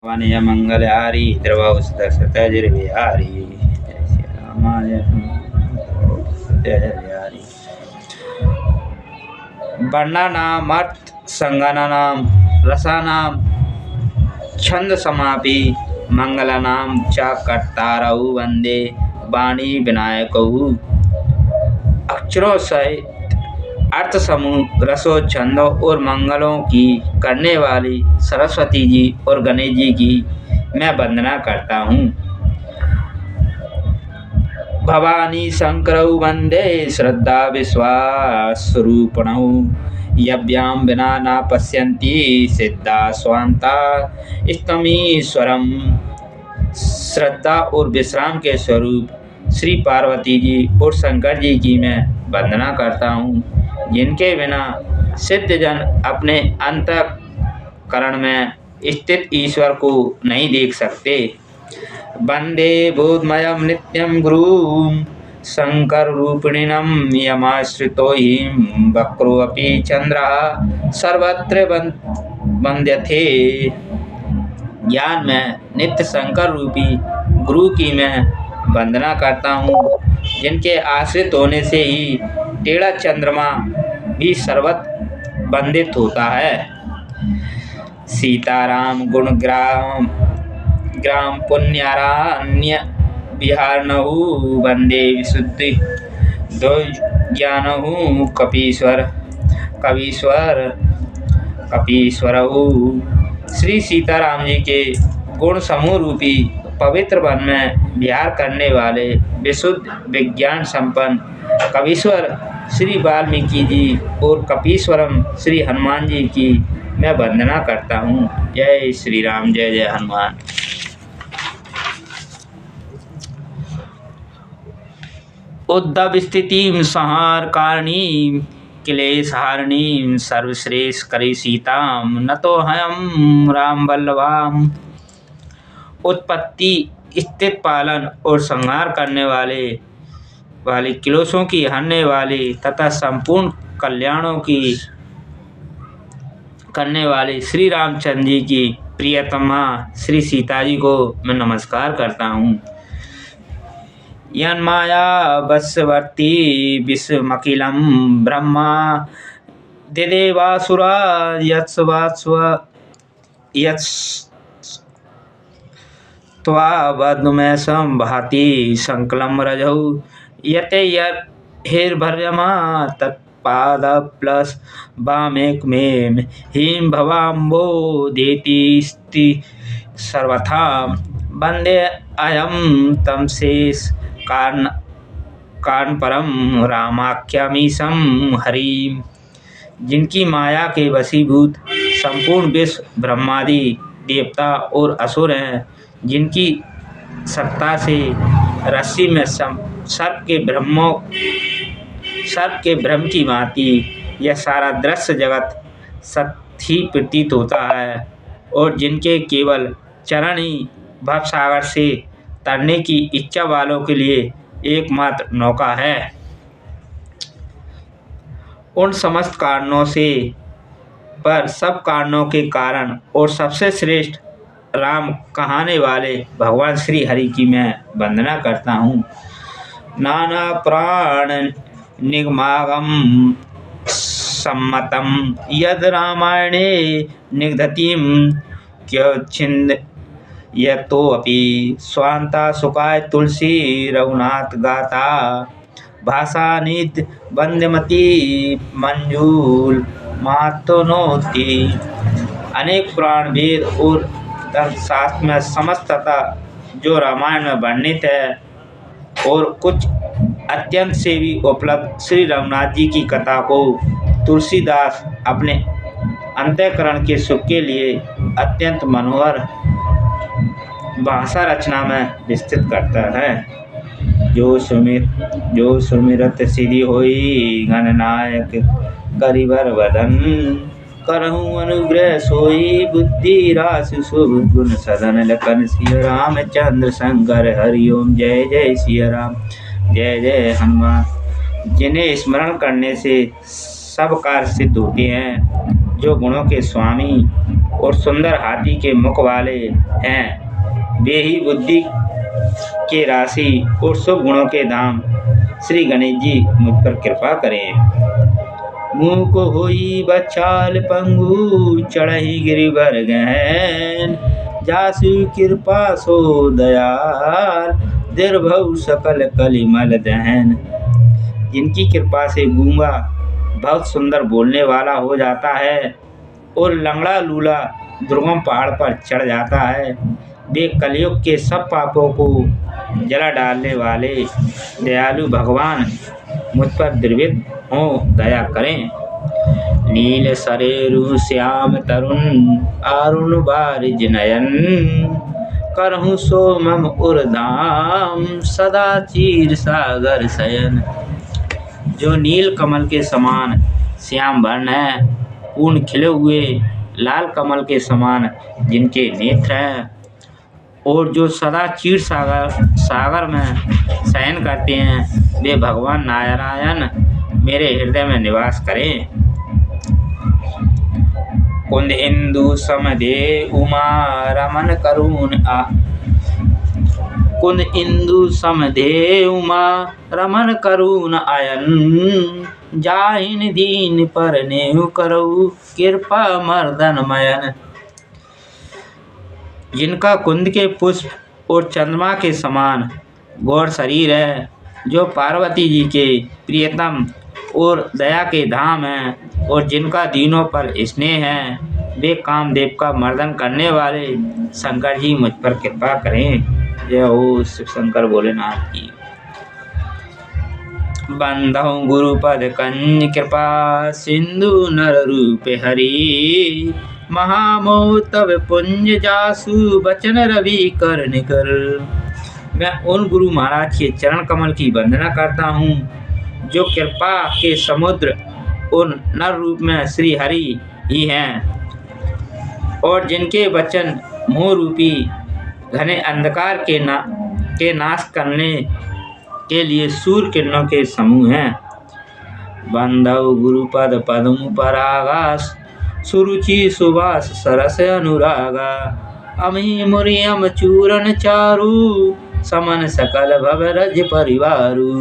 वनय मंगलहारी द्रवौस्तसतजर्विहारी जय श्री रामाय सतजर्विहारी। वर्णानाम अर्थ संगणनाम रसानाम छंद समापि मंगलानाम च कर्तारौ वंदे वाणी विनायकौ। अक्षरों सहित अर्थ समूह रसों छंदों और मंगलों की करने वाली सरस्वती जी और गणेश जी की मैं वंदना करता हूँ। भवानी शंकरौ वंदे श्रद्धा विश्वास रूपणौ। यव्याम विना न पश्यन्ति सिद्धा स्वान्ता स्तमीश्वरम। श्रद्धा और विश्राम के स्वरूप श्री पार्वती जी और शंकर जी की मैं वंदना करता हूँ, जिनके बिना सिद्ध जन अपने अंतःकरण में स्थित ईश्वर को नहीं देख सकते। वंदे बोधमयं नित्यं गुरुं शंकर रूपिणीनं यमाश्रितो हिं वक्रोऽपि चंद्रः सर्वत्र वन्द्यते। ज्ञान में नित्य शंकर रूपी गुरु की मैं वंदना करता हूँ, जिनके आश्रित होने से ही टेढ़ा चंद्रमा भी सर्वत्र वंदित होता है। सीताराम गुण ग्राम पुण्यारण्य विहारणहु वंदे विशुद्धि ज्ञानहु कपीश्वरहु। श्री सीताराम जी के गुण समूह रूपी पवित्र वन में विहार करने वाले विशुद्ध विज्ञान संपन्न कवीश्वर श्री वाल्मीकि जी और कपीश्वरम श्री हनुमान जी की मैं वंदना करता हूँ। जय श्री राम, जय जय हनुमान। उद्धव स्थितिं संहार कारिणीं क्लेशहारिणीं सर्वश्रेष्ठ करी सीताम नतो हयं राम वल्लभाम। उत्पत्ति स्थित पालन और संहार करने वाले क्लेशों की हरने वाली तथा संपूर्ण कल्याणों की करने वाले श्री रामचंद्र जी की प्रियतमा श्री सीता जी को मैं नमस्कार करता हूँ। यन्माया वशवर्ती विश्वमखिलं ब्रह्मा दिदेवासुरा त्वावधुमेशं भाति संकलं रजौ यते हिर्भर्यमा तत्पाद प्लस वामेकमें हिं भवाम्बोधेति स्ति सर्वथा। वंदे अयं तम शेष कारण परम रामाख्यामीशं हरिम। जिनकी माया के वशीभूत संपूर्ण विश्व ब्रह्मादि देवता और असुर हैं, जिनकी सत्ता से रस्सी में सर्प के भ्रम की भांति यह सारा दृश्य जगत सत्य ही प्रतीत होता है, और जिनके केवल चरण ही भवसागर से तरने की इच्छा वालों के लिए एकमात्र नौका है। उन समस्त कारणों से पर सब कारणों के कारण और सबसे श्रेष्ठ राम कहाने वाले भगवान श्री हरि की मैं वंदना करता हूँ। नाना प्राण निगमागम सम्मतम यद रामायणे निगधतिम क्यछिंद यतोऽपि स्वान्ता सुखाय तुलसी रघुनाथ गाथा भाषा निध वंद्यमती मंजूल मातनोति। अनेक पुराण वेद और शास्त्र में समस्त तथा जो रामायण में वर्णित है और कुछ अत्यंत से भी उपलब्ध श्री रघुनाथ जी की कथा को तुलसीदास अपने अंतःकरण के सुख के लिए अत्यंत मनोहर भाषा रचना में विस्तृत करता है। जो सुमिरत सिद्धि होई गणनायक करिवर वदन करहूँ अनुग्रह सोई बुद्धि राशि शुभ गुण सदन लखन सिया रामचंद्र शंकर हरिओम। जय जय सिया राम, जय जय हनुमान। जिन्हें स्मरण करने से सब कार्य सिद्ध होते हैं, जो गुणों के स्वामी और सुंदर हाथी के मुख वाले हैं। वे ही बुद्धि के राशि और शुभ गुणों के धाम। श्री गणेश जी मुझ पर कृपा करें। मुँह को होई बचाल पंगु चढ़ही गिरिवर गहन, जासु कृपा सो दयाल निर्भव सकल कलिमल दहन। जिनकी कृपा से गूंगा बहुत सुंदर बोलने वाला हो जाता है और लंगड़ा लूला दुर्गम पहाड़ पर चढ़ जाता है, वे कलयुग के सब पापों को जला डालने वाले दयालु भगवान मुझ पर द्रवित हों, दया करें। नील सरेरु श्याम तरुण अरुण बारिज नयन, करहूँ सो मम उर्धाम सदा चीर सागर शयन। जो नील कमल के समान श्याम वर्ण है, पूर्ण खिले हुए लाल कमल के समान जिनके नेत्र हैं, और जो सदा चीर सागर में शयन करते हैं, वे भगवान नारायण मेरे हृदय में निवास करें। कुंद इंदु समदे उमा रमन करुण कुंद इंदु समदे उमा रमन करुण आयन, जाहिन दीन पर नेहु करऊ कृपा मर्दन मयन। जिनका कुंद के पुष्प और चंद्रमा के समान गौर शरीर है, जो पार्वती जी के प्रियतम और दया के धाम हैं, और जिनका दीनों पर स्नेह है, वे कामदेव का मर्दन करने वाले शंकर जी मुझ पर कृपा करें। जय हो शिव शंकर भोलेनाथ की। बंधौ गुरुपद कंज कृपा सिंधु नर रूप हरि, महामोह तव पुंज जासु बचन रवि कर निकर। मैं उन गुरु महाराज के चरण कमल की वंदना करता हूँ, जो कृपा के समुद्र उन नर रूप में श्री हरि ही हैं, और जिनके वचन मोह रूपी घने अंधकार के नाश करने के लिए सूर्य किरणों के समूह हैं। बंधव गुरुपद पद्म परागास, सुरुचि सुभाष सरस अनुरागा, अमी मुरियम चूरन चारु समन सकल भवरज परिवारु।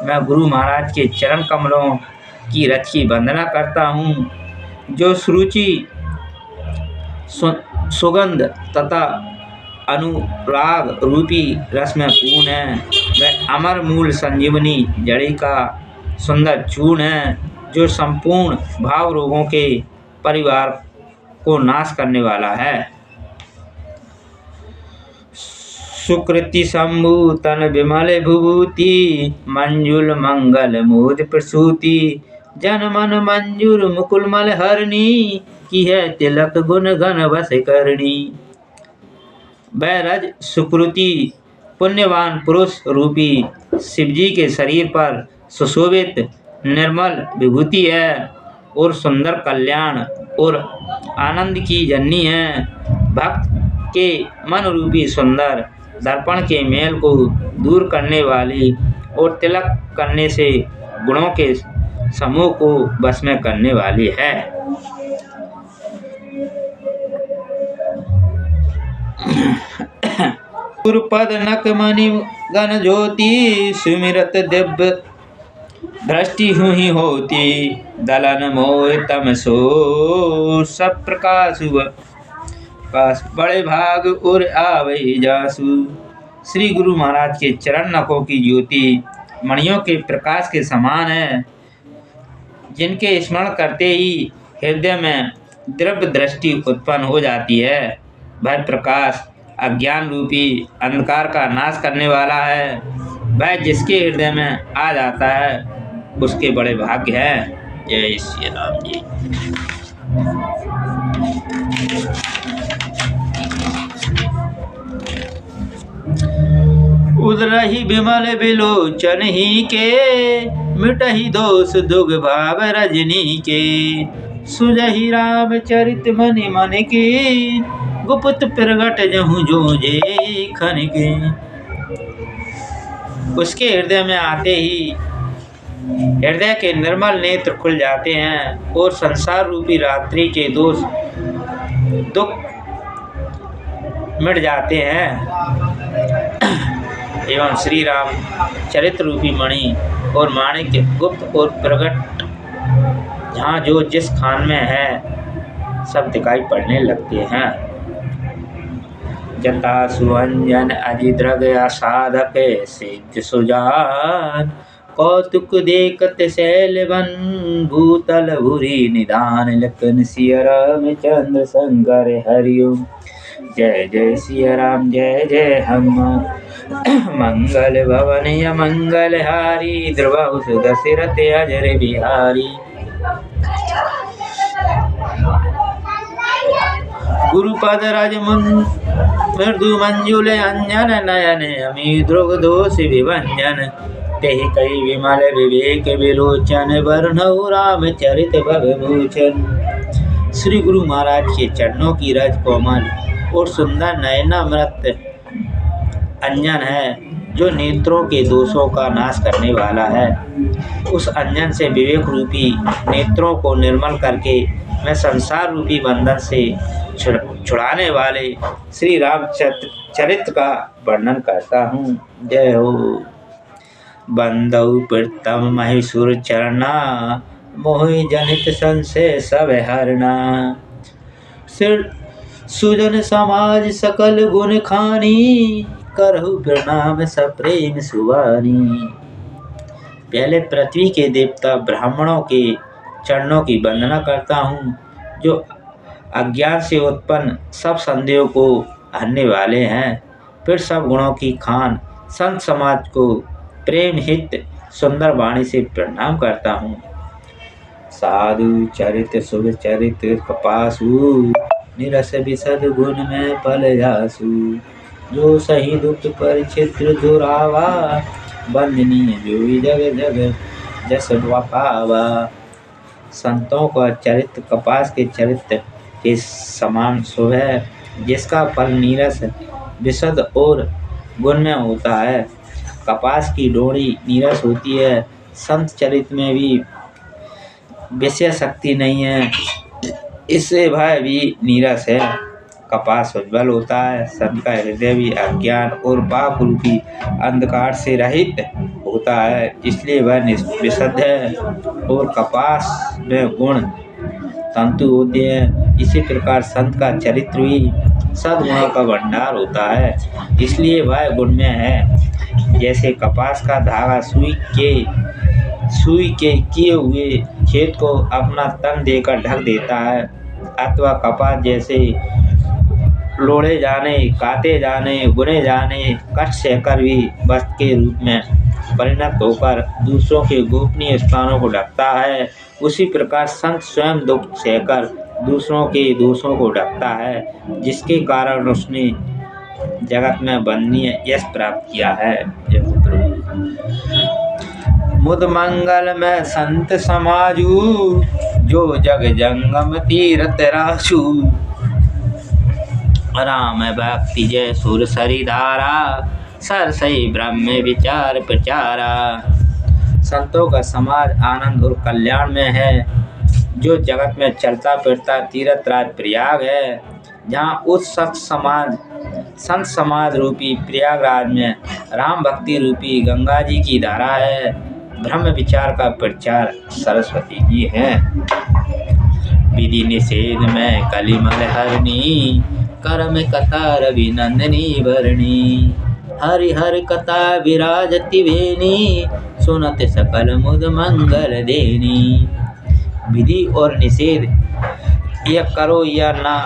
मैं गुरु महाराज के चरण कमलों की रथ की वंदना करता हूँ, जो सुरुचि सुगंध तथा अनुराग रूपी रस में पूर्ण है। वह अमर मूल संजीवनी जड़ी का सुंदर चूर्ण है, जो संपूर्ण भाव रोगों के परिवार को नाश करने वाला है। सुकृति शंभु तन विमल विभूति, मंजुल मंगल मोद प्रसूति, जन मन मंजूर मुकुल मल हरणी, की है तिलक गुण घन बस करणी। बैरज सुकृति पुण्यवान पुरुष रूपी शिवजी के शरीर पर सुशोभित निर्मल विभूति है, और सुंदर कल्याण और आनंद की जननी है। भक्त के मन रूपी सुंदर दर्पण के मेल को दूर करने वाली, और तिलक करने से गुणों के समूह को बस में करने वाली है। गुरुपद नक मणि गण ज्योति, सुमिरत दिव्य दृष्टि हुई होती, दलन मोह तम सो सब प्रकाश बड़े भाग और आवै जासु। श्री गुरु महाराज के चरण नखों की ज्योति मणियों के प्रकाश के समान है, जिनके स्मरण करते ही हृदय में दिव्य दृष्टि उत्पन्न हो जाती है। वह प्रकाश अज्ञान रूपी अंधकार का नाश करने वाला है। वह जिसके हृदय में आ जाता है, उसके बड़े भाग्य हैं। जय श्री राम जी। उदरहि विमल बिलोचन ही के, मिटहि दोष दुग भाव रजनी के, सुजहि राम चरित मनि मन के, गुप्त प्रगट जहु जो जे खन के। उसके हृदय में आते ही हृदय के निर्मल नेत्र खुल जाते हैं, और संसार रूपी रात्रि के दोष दुख मिट जाते हैं। एवं श्री राम चरित्र रूपी मणि और माणिक्य गुप्त और प्रकट जहाँ जो जिस खान में है सब दिखाई पड़ने लगते हैं। जता सुअंजन अजिद्रग साधक सिद्ध सुजान कौतुक देखत शैलवन भूतल भूरि निदान लखन सिया रामचंद्र शंकर हरिओम। जय जय सिया राम जय जय हनुमान मंगल भवन मंगल हारी ध्रुव सुदशरथ अजर बिहारी। गुरुपद राज मृदु मंजुल अंजन नयन अमी द्रुग दोष विभंजन तेहि कई विमल विवेक विलोचन वर्णौ रामचरित भवभूषण। श्री गुरु महाराज के चरणों की रज कोमल और सुंदर नयनामृत अंजन है जो नेत्रों के दोषों का नाश करने वाला है। उस अंजन से विवेक रूपी नेत्रों को निर्मल करके मैं संसार रूपी बंधन से छुड़ाने वाले श्री राम चरित्र का वर्णन करता हूँ। जय हो। बंदौ प्रीतम महेश्वर चरना मोहि जनित संशय सब हरना। सुजन समाज सकल गुण खानी करहु प्रणाम सप्रेम सुवानी। पहले पृथ्वी के देवता ब्राह्मणों के चरणों की वंदना करता हूँ जो अज्ञान से उत्पन्न सब संदेहों को हरने वाले हैं। फिर सब गुणों की खान संत समाज को प्रेम हित सुंदर वाणी से प्रणाम करता हूँ। साधु चरित शुभ चरित कपासु निरस विशद गुण में पल जासु। जो सही दुख पर चित्र दुरावा बंदनीय जो जग जग जस पावा। संतों का चरित्र कपास के चरित्र के समान शुभ है जिसका फल नीरस विशद और गुण में होता है। कपास की डोरी नीरस होती है। संत चरित्र में भी विषय शक्ति नहीं है इससे वह भी नीरस है। कपास उज्ज्वल होता है। संत का हृदय भी अज्ञान और पाप रूपी अंधकार से रहित होता है इसलिए वह विशुद्ध है। और कपास में गुण तंतु होते हैं। इसी प्रकार संत का चरित्र भी सद्गुणों का भंडार होता है इसलिए वह गुण में है। जैसे कपास का धागा सुई के किए हुए खेत को अपना तन देकर ढक देता है अथवा कपास जैसे लोढ़े जाने काटे जाने बुने जाने कष्ट सहकर भी वस्त्र के रूप में परिणत होकर दूसरों के गोपनीय स्थानों को ढकता है। उसी प्रकार संत स्वयं दुख सहकर दूसरों के दोषों को ढकता है जिसके कारण उसने जगत में वंदनीय यश प्राप्त किया है। मुद मंगल में संत समाजू जो जग जंगम तीरथ राशु। राम भक्ति जय सुर सरी धारा सर सही ब्रह्म विचार प्रचारा। संतों का समाज आनंद और कल्याण में है जो जगत में चलता फिरता तीर्थ राज प्रयाग है। जहाँ उस संत समाज रूपी प्रयागराज में राम भक्ति रूपी गंगा जी की धारा है। ब्रह्म विचार का प्रचार सरस्वती जी हैं। विधि निषेध में कलिमल हरणी कर्म कथा रवि नंदनी भरणी। हरि हर कथा विराजति वेणी सुनत सकल मुद मंगल देनी। विधि और निषेध यह करो या ना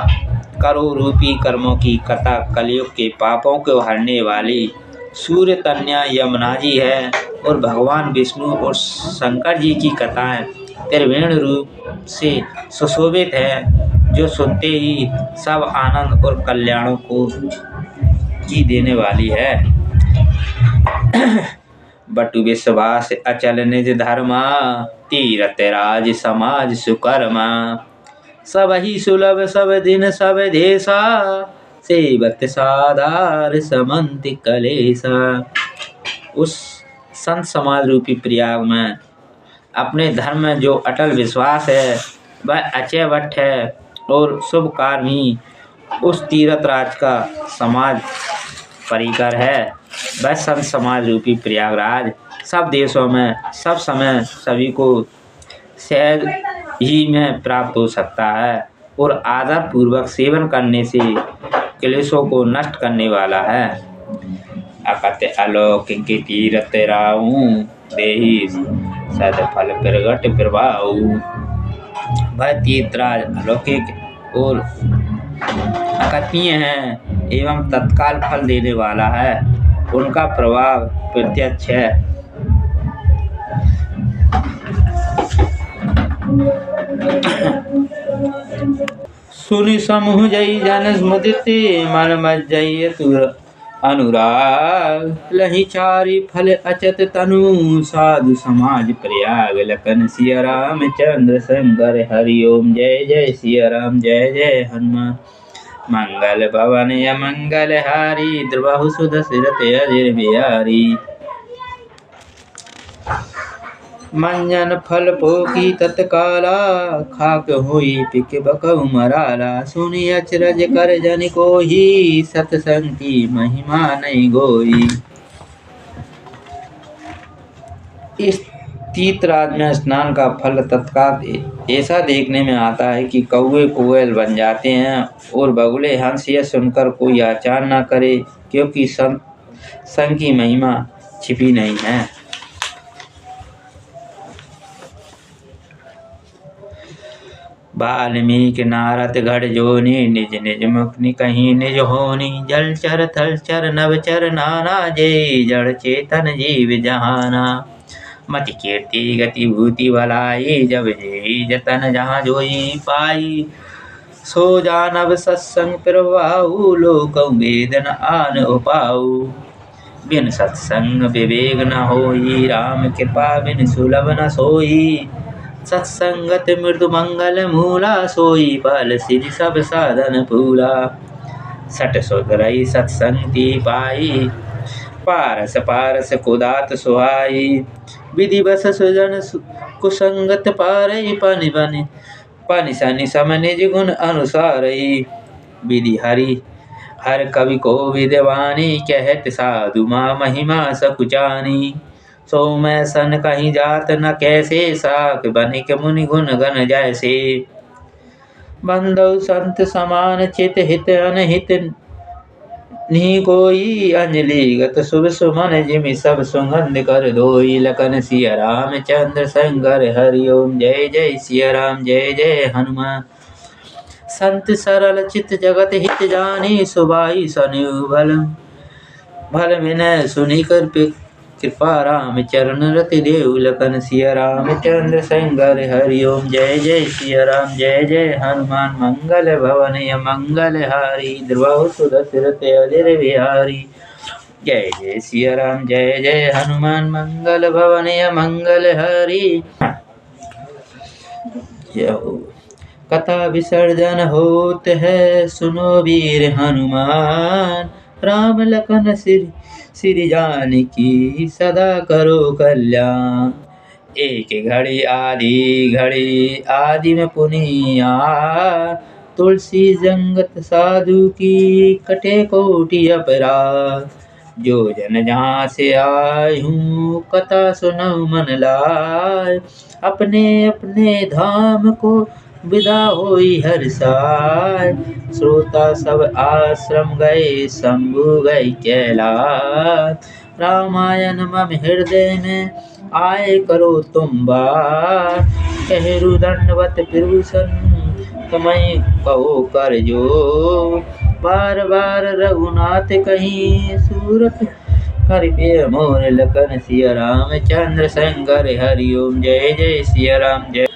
करो रूपी कर्मों की कथा कलयुग के पापों को हरने वाली सूर्य कन्या यमुना जी है और भगवान विष्णु और शंकर जी की कथाएं त्रिवेणी रूप से सुशोभित है जो सुनते ही सब आनंद और कल्याणों को की देने वाली है। बटु विश्वास अचल निज धर्मा तीरथ राज समाज सुकर्मा। सब ही सुलभ सब दिन सब देशा सेवत साधार समंत कलेसा। उस संत समाज रूपी प्रयाग में अपने धर्म में जो अटल विश्वास है वह अचय वट है और शुभ कार्य ही उस तीर्थ राज का समाज परिकर है। वह संत समाज रूपी प्रयागराज सब देशों में सब समय सभी को सहज ही में प्राप्त हो सकता है और आदर पूर्वक सेवन करने से क्लेशों को नष्ट करने वाला है। अकत अलौकिक तीरथ राऊ देहि सद फल प्रगट प्रभाऊ। वह तीर्थराज अलौकिक और अकथनीय है एवं तत्काल फल देने वाला है। उनका प्रभाव प्रत्यक्ष है। सुनि समूह जय जन मुदित मन मज्जय तुर अनुराग। लहि चारि फल अचत तनु साधु समाज प्रयाग। लखन सिया राम चंद्र शंकर हरि ओम जय जय सिया राम जय जय हनुमान। मंगल भवन मंगल हारी द्रबाहु सुदशरथ अजर बिहारी। मंजन फल पोकी तत्काला खाक हुई पिक बकऊ मराला। सुनि अचरज कर जन कोही सतसंग की महिमा नहीं गोई। इस तीर्थराज में स्नान का फल तत्काल ऐसा देखने में आता है कि कौवे कोयल बन जाते हैं और बगुले हंस। यह सुनकर कोई आचार न करे क्योंकि संग की महिमा छिपी नहीं है। वाल्मीकि नारद गढ़ जोनी निज निज मुक्ति कहीं निज होनी। जलचर थलचर नवचर नाना जय जड़ चेतन जीव जहाना। मति कीर्ति गति भूति भलाई जब जेहि जतन जहाँ जोई पाई। सो जानब सत्संग प्रभाऊ लोकौ वेदन आन उपाऊ। बिन सत्संग विवेक न होई राम कृपा बिन सुलभ न सोई। सत्संगत मृदु मंगल मूला सोई फल सिद्धि सब साधन फूला। सट सुधरई सत्संगति पाई पारस पारस कुदात सुहाई। विधि बस सुजन कुसंगत पारई पानि बनि पानि सनि सम निज गुण अनुसारई। विधि हरि हर कवि को विद्वानी कहत साधु माँ महिमा सकुचानी। सो मैं सन कहीं जात न कैसे साख बनिक मुनि गुण गण जैसे। बंधु संत समान चित हित अनहित नहीं कोई। अंजलि गत शुभ सुमन जिमि सब सुगंध कर धोई। लखन सिया राम चंद्र शंकर हरि ओम जय जय सिया राम जय जय हनुमान। संत सरल चित जगत हित जानी सुबाई सनु भल भल विनय सुनि कर कृपा राम चरण रति देव। लखन सिया राम चंद्र शंकर हरि ओम जय जय सिया राम जय जय हनुमान। मंगल भवन मंगल हारी द्रबाहु सुदशरथ अजर बिहारी। जय जय सिया राम जय जय हनुमान। मंगल भवन मंगल हारी। कथा विसर्जन होत है सुनो वीर हनुमान। राम लखन श्री जानकी सदा करो कल्याण। एक घड़ी आदि में पुनिया। तुलसी जंगत साधु की कटे कोटि अपराध। जो जन जहाँ से आए हूँ कथा सुनऊ मन लाय। अपने अपने धाम को विदा होई हर साय। श्रोता सब आश्रम गए शंभु गए कैलाश। रामायण मम हृदय में आए करो तुम बार। कहरू दंडवत प्रभुसन तुम्हें कहो कर जो। बार बार रघुनाथ कहीं सूरत कर पे मोर। लखन सिया राम चंद्र शंकर हरि ओम जय जय सिया राम जय।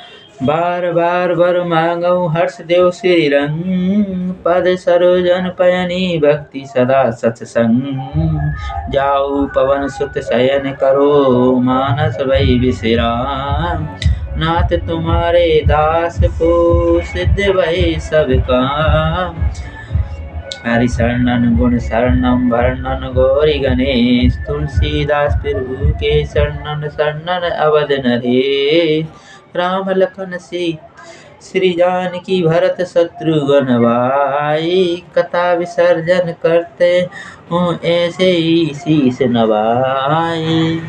बार बार वर मांगऊ हर्ष देव श्री रंग। पद सरोजन पयनी भक्ति सदा सत्संग। जाऊ पवन सुत शयन करो मानस भई विश्राम। नाथ तुम्हारे दास को सिद्ध भई सब काम। हरि शरणन गुण शरणम वर्णन गौरी गणेश। तुलसीदास प्रभु के शरणन शरणन अवध नरेश। राम लखन श्री जानकी भरत शत्रुघ्न भाई, कथा विसर्जन करते हूँ ऐसे ही शीश नवाई।